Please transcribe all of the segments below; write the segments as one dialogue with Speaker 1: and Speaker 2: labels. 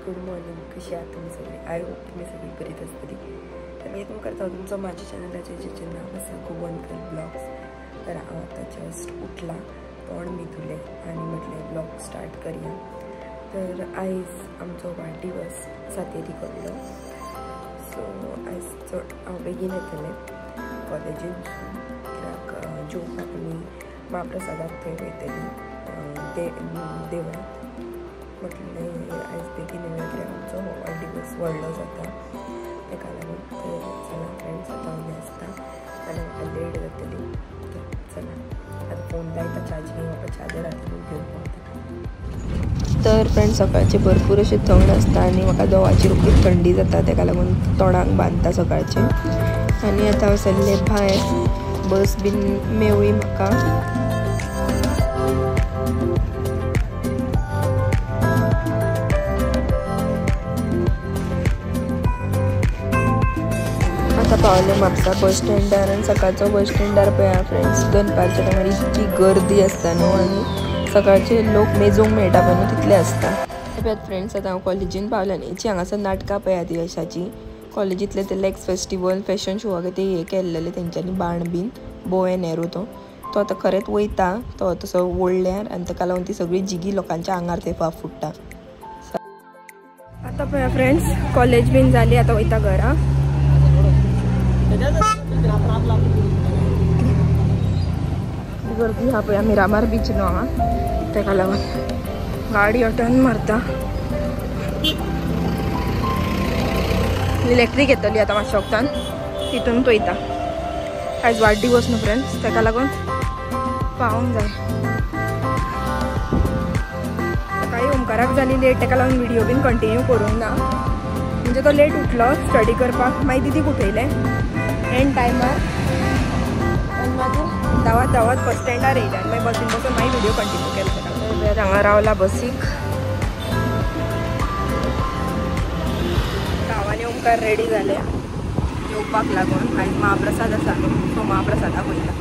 Speaker 1: Good morning. कशी आहात तुम्ही सगळे? आय होप तुम्ही सगळी बरीच असतली. तर मी इथून करता तुमचं माझ्या चॅनलाचे जे नाव असं गोवनकर ब्लॉग्स. तर हांव आतां जस्ट उठला, तोंड मी धुले आणि म्हटलें ब्लॉग स्टार्ट करूया. तर आयज आमचो वाडदिवस सातेरी करलो. सो आयज चड हांव बेगीन येतलें कॉलेजीन, कित्याक जेवपाक आमी महाप्रसादाक थंय वयतलीं देवळांत. म्हटलें आयज बेगीन येवया कित्याक आमचो हो वाडदिवस व्हडलो जाता, ताका लागून चला फ्रेंड्स आतां आमी आसता आनी म्हाका लेट जातली. तर चला आतां फोन लायता चार्जींग, म्हाका चार्जर हातीन घेवन पावता. तर फ्रेंड्स सकाळचे भरपूर अशें थंड आसता आनी म्हाका दोवाची रोखडीच थंडी जाता, ताका लागून तोंडाक बांदता सकाळचें. आनी आतां हांव सरलें भायर, बस बीन मेवळी म्हाका. पावले म्हापसा बस स्टँडार आनी सकाळचो बस स्टँडार पळया फ्रेंड्स, दनपारच्या टायमार इतकी गर्दी आसता न्हू आनी सकाळचे लोक मेजूंक मेळटा पळय न्हू तितले आसता. पळयात फ्रेंड्स आतां हांव कॉलेजीन पावलें न्ही, हांची हांगासर नाटकां पळयात ती यशाची. कॉलेजींतले ते लेक्स फेस्टिवल फॅशन शो ते हे केल्लेले तेंच्यांनी बाण बीन बो एन एरो तो आतां खरेंच वयता तो तसो ओडल्यार आनी ताका लागून ती सगळी जिगी लोकांच्या आंगार ते फुट्टा. आतां पळया फ्रेंड्स कॉलेज बीन जाली, आतां वयता घरा. गर्दी हा पळया मिरामार बीच न्हू हांगा, ताका लागून गाडी टर्न मारता. इलेक्ट्रीक येतली आतां मातशे वक्तान, तितून वयता. आयज वाडदिवस न्हू फ्रेंड्स, ताका लागून पावूंक जाय. सकाळी ओमकाराक जाली लेट, ताका लागून व्हिडिओ बीन कंटिन्यू करूंक ना. म्हणजे तो लेट उठलो स्टडी करपाक, मागीर दीदीक उठयलें एंड टायमार आनी मागीर धांवत बस स्टँडार येयलें आनी मागीर बसीन बसून मागीर व्हिडिओ कंटिन्यू केलो. हांगा रावला बसीक. गांवांनी ओमकार रेडी जाले येवपाक लागून. आयज महाप्रसाद आसा न्हू, सो महाप्रसादाक वयता.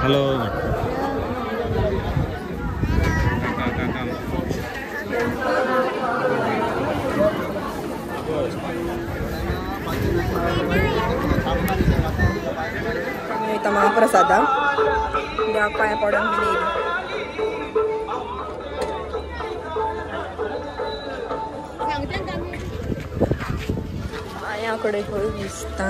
Speaker 2: हेलो
Speaker 1: महाप्रसादा देवाक पांय पडोंक बी येयली. पांया कडेन खंय दिसता.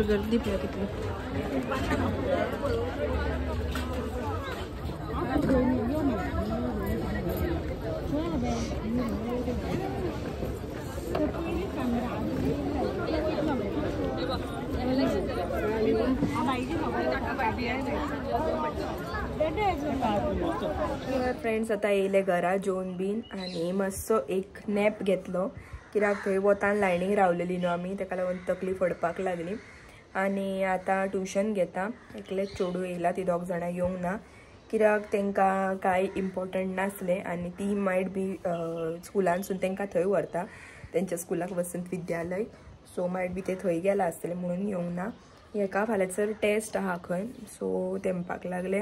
Speaker 1: गर्दी पळय कितली. फ्रेंड्स आतां येयले घरा जेवन बीन आनी मातसो एक नॅप घेतलो, कित्याक थंय वतान लायनीक रावलेली न्हू आमी, ताका लागून तकली फडपाक लागली. आनी आतां ट्युशन घेता. एकलेच चेडूं येयला, ती दोग जाणां येवंक ना कित्याक तांकां कांय इम्पॉर्टंट नासलें आनी ती मायट बी स्कुलानसून तांकां थंय व्हरता, तेंच्या स्कुलाक वसंत विद्यालय. सो मायट बी ते थंय गेला आसतले म्हणून येवंक ना. एका फाल्याचर टेस्ट आहा खंय सो ते म्हणपाक लागले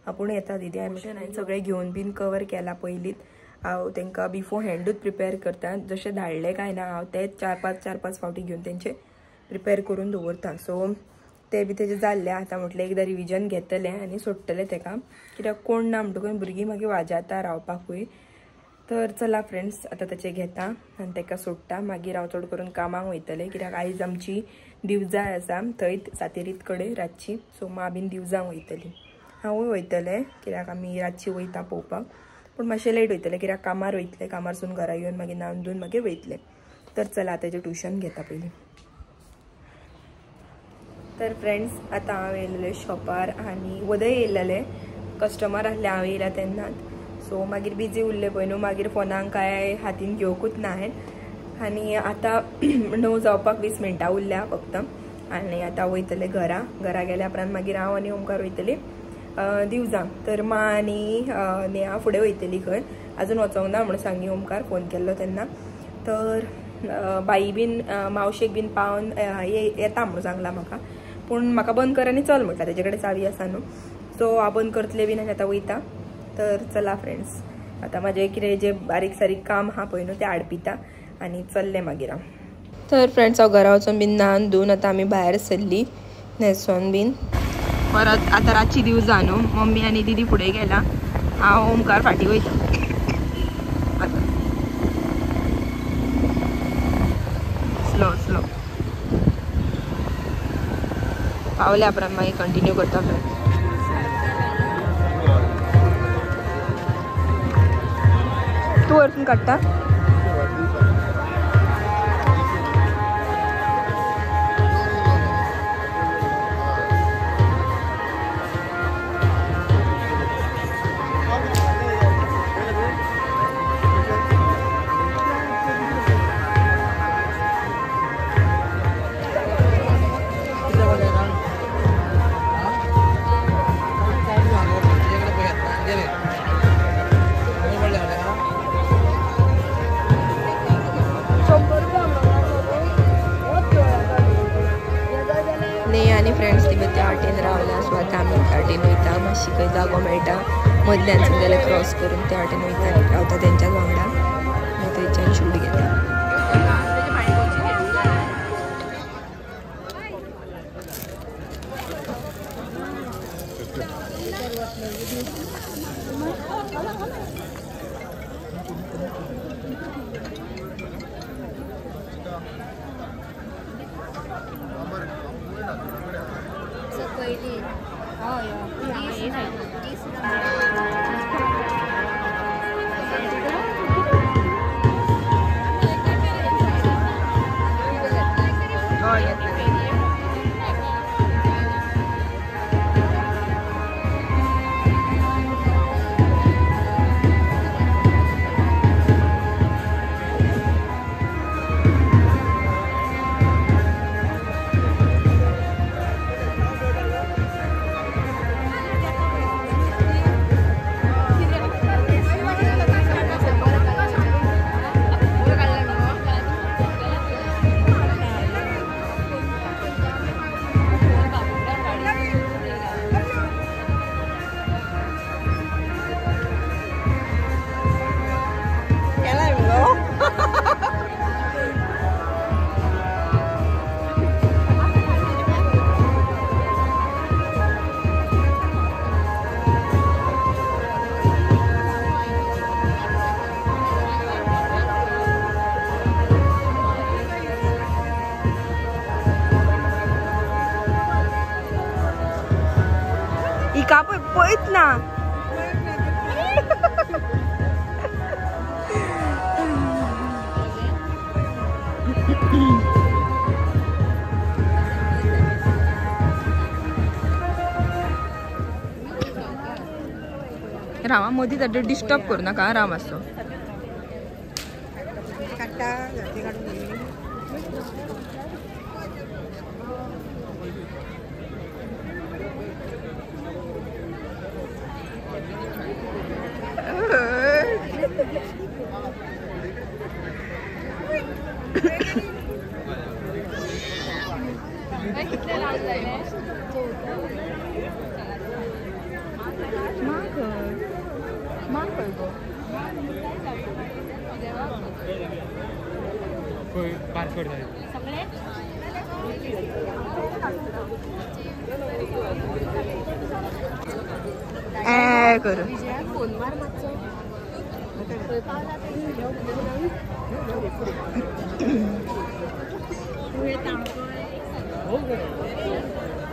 Speaker 1: आपूण येता दिदी हांवें हांवें सगळें घेवन बीन कवर केला पयलींच हांव तांकां बिफोर हँडूच प्रिपेर करता जशें धाडलें काय ना हांव तेच 4-5 फावटी घेवन तेंचे प्रिपेर करून दवरता सो ते बी तेजे जाल्ले आतां म्हटलें एकदां रिविजन घेतलें आनी सोडटलें तेका कित्याक कोण ना म्हणटकूच भुरगीं मागीर वाजाता रावपाकूय तर चला फ्रेंड्स आतां तेचें घेता आनी तेका सोडटा मागीर हांव चड करून कामाक वयतलें कित्याक आयज आमची दिवजां आसा थंय सातेरीत कडेन रातची सो मा बीन दिवजांक वयतलीं हांवूय वयतलें कित्याक आमी रातची वयता पळोवपाक पूण मातशें लेट वयतलें कित्याक कामार वयतलें कामारसून घरा येवन मागीर न्हावन मागीर वयतलें तर चला तेजें ट्युशन घेता पयलीं तर फ्रेंड्स आतां हांव येयलेलें शॉपार आनी उदय येयलेलें कस्टमर आसलें हांव येयला तेन्नाच सो मागीर बिजी उरलें पळय न्हू मागीर फोनाक काय हातीन घेवकूच ना हांवें आनी आतां 9 जावपाक 20 मिनटां उरल्या फक्त आनी आतां वयतलें घरा गेल्या उपरांत मागीर हांव आनी ओमकार वयतलीं दिवजांक तर मा आनी नेहा फुडें वयतलीं खंय आजून वचोंक ना म्हणून सांगी ओमकार फोन केल्लो तेन्ना तर बाई बीन मावशेक बीन पावन येता म्हणून सांगला म्हाका पूण म्हाका बंद कर आनी चल म्हटल्यार तेजे कडेन चावी आसा न्हू सो हांव बंद करतलें बीन आनी आतां वयता तर चला फ्रेंड्स आतां म्हाजें कितें जें बारीक सारीक काम आहा पळय न्हू तें हाडपिता आनी चल्लें मागीर हांव तर फ्रेंड्स हांव घरा वचून बीन न्हावन धुवन आतां आमी भायर सरलीं न्हेसोन बीन परत आतां रातची दिवजां न्हू मम्मी आनी दीदी फुडें गेला हांव ओमकार फाटीं वयता आतां स्लो स्लो पावल्या उपरांत मागीर कंटिन्यू करता फ्रेंड्स तूं वरसून काडटा फ्रेंड्स ती त्या वाटेन रावला सो आतां आमी त्या वाटेन वयता मातशी खंय जागो मेळटा मदल्यानसून जाल्यार क्रॉस करून त्या वाटेन वयता आनी रावता तेंच्याच वांगडा आनी थंयच्यान शूट घेता का पळयत ना रामा मदीं ताजेर डिस्टर्ब करू नाका राम असो करू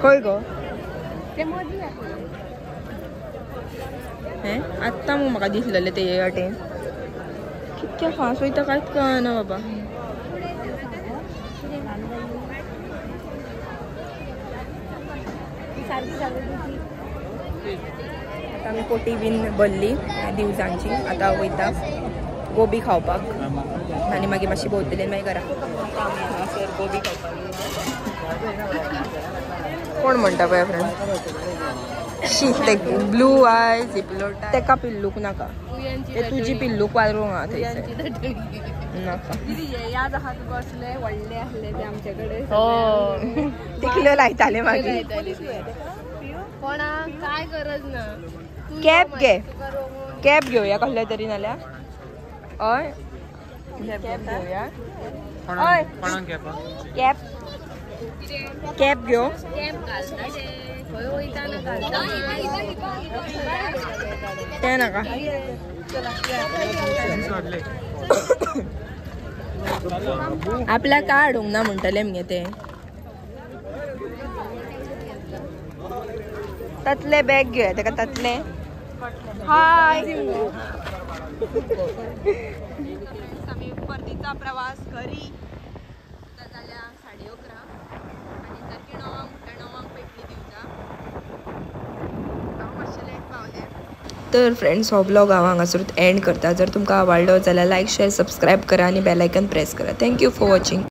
Speaker 1: खय गो हे आत्ता मग म्हाका दिसलेले ते वाटेन कितक्या फास्ट वयता कांयच कळना बाबा आता आमी पोटी बीन भरली दिवसांची आता वयता गोबी खावपाक आनी मागीर मातशी भोंवतली मागीर घरा गोबी खावपाक कोण म्हणटा पळय फ्रेंड शीत ते ब्लू आयज झिपलोटा तेका पिल्लूक नाका ते तुजी पिल्लूक वारूंक हा थंयसर नाका बसले व्हडले आसले ते आमचे कडेन हो तिकल्यो लायताले मागीर कोणाक काय गरज ना कॅब घे कॅब घेवया कसल्या तरी नाल्यार हय कॅब घेवया हय कॅब कॅब घेव ते नाका आपल्या काय हाडूंक ना म्हणटले मगे ते ततले बॅग घेवया तेका ततले हाय आमी परतीचा प्रवास घरी जाल्या 11:30 आनी सारकी 9:00 पेटली दिवता हांव मातशें लेट पावलें तर फ्रेंड्स हो ब्लॉग हांव हांगासरूच एंड करता जर तुमकां आवडलो जाल्यार लायक शेअर सबस्क्राईब करा आणि बेल आयकन प्रेस करा थँक्यू फॉर वॉचिंग